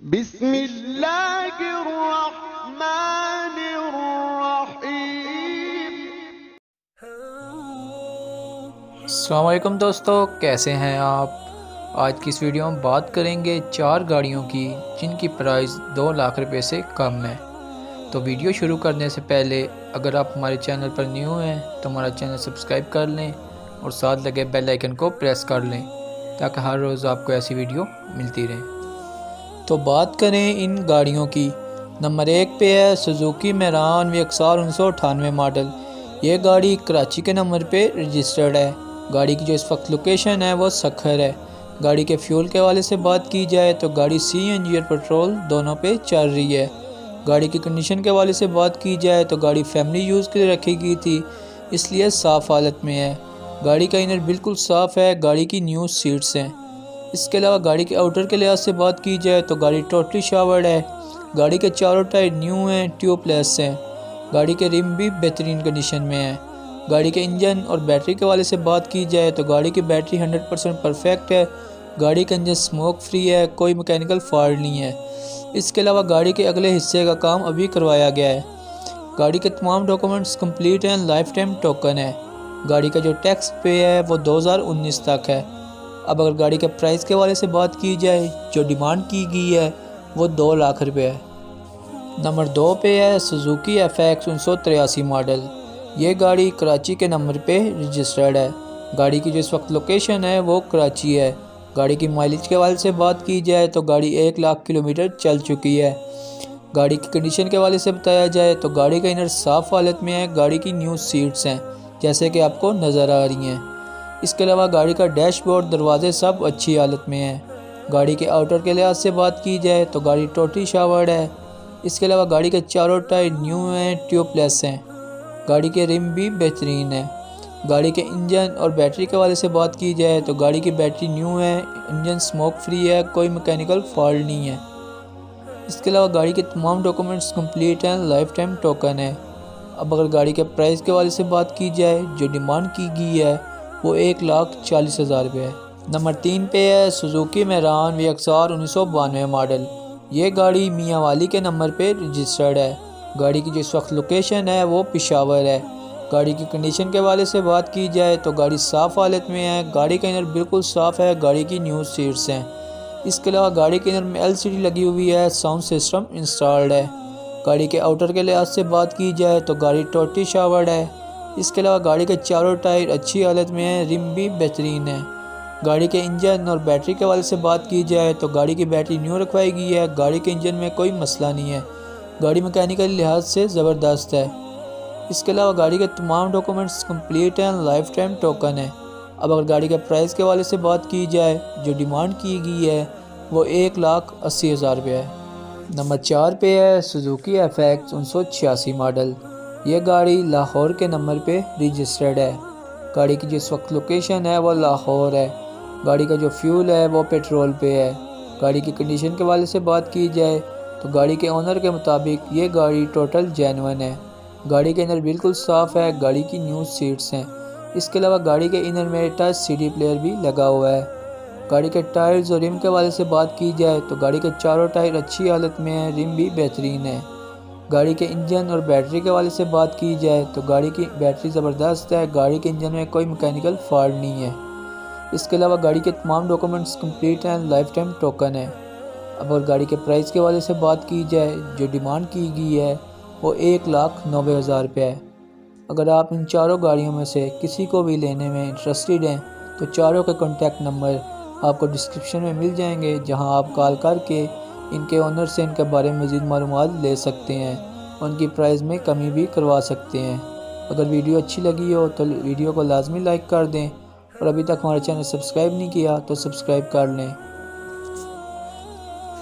بسم اللہ الرحمن الرحیم۔ السلام علیکم دوستو، کیسے ہیں آپ؟ آج کی اس ویڈیو میں بات کریں گے 4 گاڑیوں کی جن کی پرائس 2 لاکھ روپے سے کم ہے۔ تو ویڈیو شروع کرنے سے پہلے اگر آپ ہمارے چینل پر نیو ہیں تو ہمارا چینل سبسکرائب کر لیں اور ساتھ لگے بیل آئیکن کو پریس کر لیں تاکہ ہر روز آپ کو ایسی ویڈیو ملتی رہے۔ تو بات کریں ان گاڑیوں کی، نمبر 1 پہ ہے سوزوکی میران VXR 1998 ماڈل۔ یہ گاڑی کراچی کے نمبر پہ رجسٹرڈ ہے۔ گاڑی کی جو اس وقت لوکیشن ہے وہ سکھر ہے۔ گاڑی کے فیول کے حوالے سے بات کی جائے تو گاڑی CNG اور پیٹرول دونوں پہ چل رہی ہے۔ گاڑی کی کنڈیشن کے حوالے سے بات کی جائے تو گاڑی فیملی یوز کے لیے رکھی گئی تھی، اس لیے صاف حالت میں ہے۔ گاڑی کا انر بالکل صاف ہے، گاڑی کی نیو سیٹس ہیں۔ اس کے علاوہ گاڑی کے آؤٹر کے لحاظ سے بات کی جائے تو گاڑی ٹوٹلی شاورڈ ہے۔ گاڑی کے چاروں ٹائر نیو ہیں، ٹیوب لیس ہیں۔ گاڑی کے ریم بھی بہترین کنڈیشن میں ہیں۔ گاڑی کے انجن اور بیٹری کے حوالے سے بات کی جائے تو گاڑی کی بیٹری 100% پرفیکٹ ہے۔ گاڑی کا انجن سموک فری ہے، کوئی میکینیکل فالٹ نہیں ہے۔ اس کے علاوہ گاڑی کے اگلے حصے کا کام ابھی کروایا گیا ہے۔ گاڑی کے تمام ڈاکومنٹس کمپلیٹ ہیں، لائف ٹائم ٹوکن ہے۔ گاڑی کا جو ٹیکس پے ہے وہ 2019 تک ہے۔ اب اگر گاڑی کے پرائس کے حوالے سے بات کی جائے، جو ڈیمانڈ کی گئی ہے وہ 2 لاکھ روپے ہے۔ نمبر 2 پہ ہے سوزوکی FX 1983 ماڈل۔ یہ گاڑی کراچی کے نمبر پہ رجسٹرڈ ہے۔ گاڑی کی جو اس وقت لوکیشن ہے وہ کراچی ہے۔ گاڑی کی مائلیج کے حوالے سے بات کی جائے تو گاڑی 1 لاکھ کلومیٹر چل چکی ہے۔ گاڑی کی کنڈیشن کے حوالے سے بتایا جائے تو گاڑی کا انر صاف حالت میں ہے، گاڑی کی نیو سیٹس ہیں جیسے کہ آپ کو نظر آ رہی ہیں۔ اس کے علاوہ گاڑی کا ڈیش بورڈ، دروازے سب اچھی حالت میں ہیں۔ گاڑی کے آؤٹر کے لحاظ سے بات کی جائے تو گاڑی ٹوٹلی شاورڈ ہے۔ اس کے علاوہ گاڑی کے چاروں ٹائر نیو ہیں، ٹیوب لیس ہیں۔ گاڑی کے ریم بھی بہترین ہیں۔ گاڑی کے انجن اور بیٹری کے حوالے سے بات کی جائے تو گاڑی کی بیٹری نیو ہے، انجن سموک فری ہے، کوئی میکینیکل فالٹ نہیں ہے۔ اس کے علاوہ گاڑی کے تمام ڈاکومنٹس کمپلیٹ ہیں، لائف ٹائم ٹوکن ہے۔ اب اگر گاڑی کے پرائس کے حوالے سے بات کی جائے، جو ڈیمانڈ کی گئی ہے وہ 1,40,000 روپے ہے۔ نمبر 3 پہ ہے سوزوکی میران VXR 1992 ماڈل۔ یہ گاڑی میاں والی کے نمبر پہ رجسٹرڈ ہے۔ گاڑی کی جو اس وقت لوکیشن ہے وہ پشاور ہے۔ گاڑی کی کنڈیشن کے حوالے سے بات کی جائے تو گاڑی صاف حالت میں ہے، گاڑی کا انر بالکل صاف ہے، گاڑی کی نیو سیٹس ہیں۔ اس کے علاوہ گاڑی کے انر میں LCD لگی ہوئی ہے، ساؤنڈ سسٹم انسٹالڈ ہے۔ گاڑی کے آؤٹر کے لحاظ سے بات کی جائے تو گاڑی ٹوٹلی شاورڈ ہے۔ اس کے علاوہ گاڑی کے چاروں ٹائر اچھی حالت میں ہیں، ریم بھی بہترین ہے۔ گاڑی کے انجن اور بیٹری کے حوالے سے بات کی جائے تو گاڑی کی بیٹری نیو رکھوائی گئی ہے، گاڑی کے انجن میں کوئی مسئلہ نہیں ہے، گاڑی میکینیکل لحاظ سے زبردست ہے۔ اس کے علاوہ گاڑی کے تمام ڈاکومنٹس کمپلیٹ ہیں، لائف ٹائم ٹوکن ہے۔ اب اگر گاڑی کے پرائس کے حوالے سے بات کی جائے، جو ڈیمانڈ کی گئی ہے وہ 1,80,000 روپے ہے۔ نمبر 4 پہ ہے سوزوکی FX 1986 ماڈل۔ یہ گاڑی لاہور کے نمبر پہ رجسٹرڈ ہے۔ گاڑی کی جو اس وقت لوکیشن ہے وہ لاہور ہے۔ گاڑی کا جو فیول ہے وہ پیٹرول پہ ہے۔ گاڑی کی کنڈیشن کے حوالے سے بات کی جائے تو گاڑی کے اونر کے مطابق یہ گاڑی ٹوٹل جینون ہے۔ گاڑی کے انر بالکل صاف ہے، گاڑی کی نیو سیٹس ہیں۔ اس کے علاوہ گاڑی کے انر میں ٹچ CD پلیئر بھی لگا ہوا ہے۔ گاڑی کے ٹائرز اور ریم کے حوالے سے بات کی جائے تو گاڑی کے چاروں ٹائر اچھی حالت میں ہیں، ریم بھی بہترین ہے۔ گاڑی کے انجن اور بیٹری کے حوالے سے بات کی جائے تو گاڑی کی بیٹری زبردست ہے، گاڑی کے انجن میں کوئی میکینیکل فالٹ نہیں ہے۔ اس کے علاوہ گاڑی کے تمام ڈاکومنٹس کمپلیٹ ہیں، لائف ٹائم ٹوکن ہے۔ اب اگر گاڑی کے پرائس کے حوالے سے بات کی جائے، جو ڈیمانڈ کی گئی ہے وہ 1,90,000 روپے ہے۔ اگر آپ ان چاروں گاڑیوں میں سے کسی کو بھی لینے میں انٹرسٹڈ ہیں تو چاروں کے کانٹیکٹ نمبر آپ کو ڈسکرپشن میں مل جائیں گے، جہاں آپ کال کر کے ان کے اونر سے ان کے بارے میں مزید معلومات لے سکتے ہیں، ان کی پرائز میں کمی بھی کروا سکتے ہیں۔ اگر ویڈیو اچھی لگی ہو تو ویڈیو کو لازمی لائک کر دیں، اور ابھی تک ہمارے چینل سبسکرائب نہیں کیا تو سبسکرائب کر لیں۔